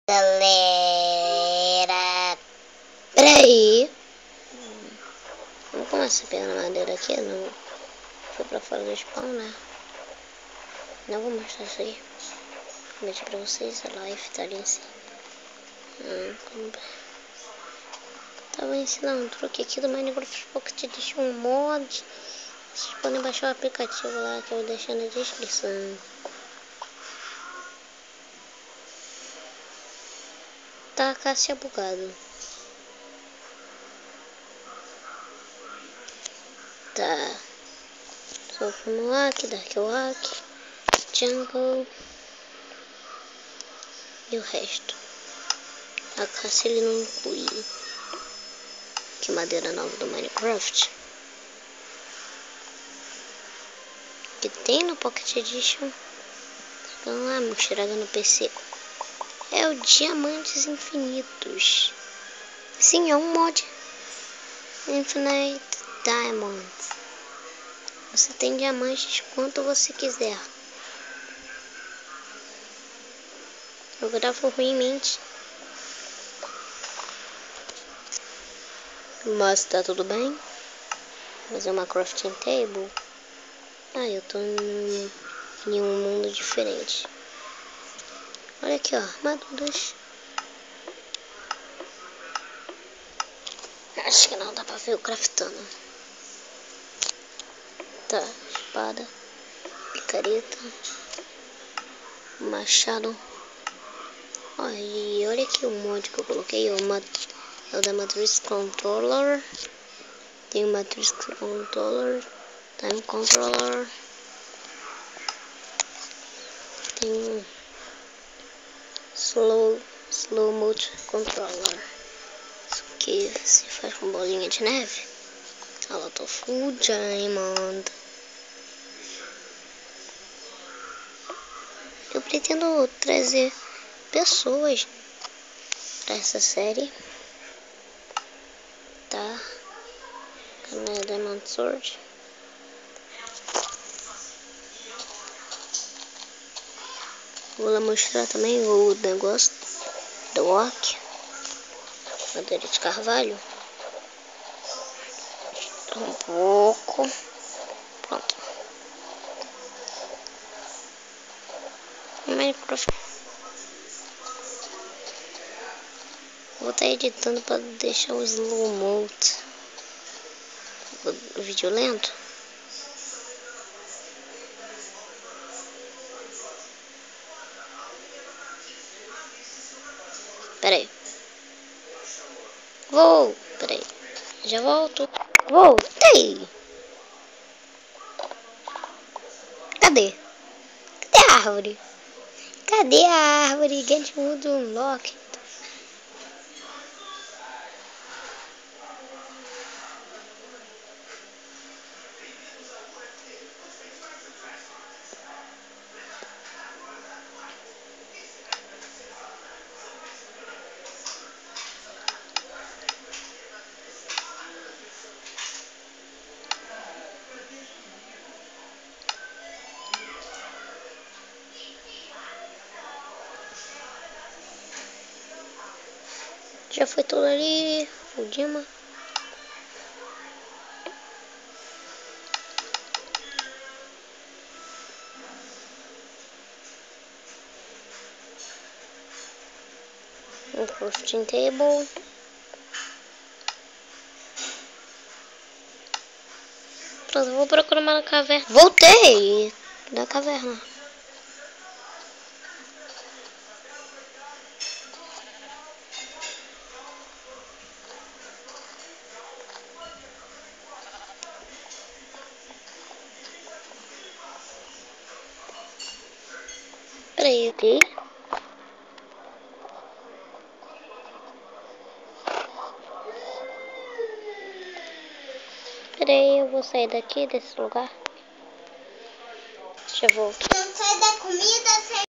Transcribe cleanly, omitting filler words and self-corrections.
Galera, peraí. Vamos começar pegando madeira aqui. Não foi pra fora do spawn, né? Não vou mostrar isso aí. Vou mostrar pra vocês. A live tá ali em cima. Tava ensinando um truque aqui do Minecraft Pocket Edition Mod. Vocês podem baixar o aplicativo lá que eu vou deixar na descrição. Tá, Cássia bugado. Tá. Sophomore, Dark Walk, Jungle e o resto. A caça ele não inclui. Que madeira nova do Minecraft. Que tem no Pocket Edition. Então lá, mostrada no PC. É o Diamantes Infinitos. Sim, é um mod. Infinite Diamonds. Você tem diamantes quanto você quiser. Eu gravo ruimmente, mas tá tudo bem. Vou fazer uma crafting table. Eu tô em um mundo diferente. Olha aqui, ó, armaduras. Acho que não dá pra ver o craftando. Tá, espada, picareta, machado. E olha aqui o mod que eu coloquei, é o da Matrix Controller. Tem o Matrix Controller, Time Controller. Tem um Slow Motion Controller. Isso aqui se faz com bolinha de neve. Olha lá, tô full diamond. Eu pretendo trazer pessoas para essa série, tá? Canal Diamond Sword. Vou lá mostrar também o negócio do Walk, madeira de carvalho. Um pouco. Pronto. Minecraft. Vou estar editando para deixar o slow mode, o vídeo lento. Pera aí. Pera aí. Já volto. Voltei. Cadê? Cadê a árvore? Cadê a árvore? Get wood unlock. Já foi tudo ali. Fudima. Um crafting table. Pronto, eu vou procurar uma caverna. Voltei da caverna. Peraí, ok? Peraí, eu vou sair daqui desse lugar. Já volto. Não sai da comida sem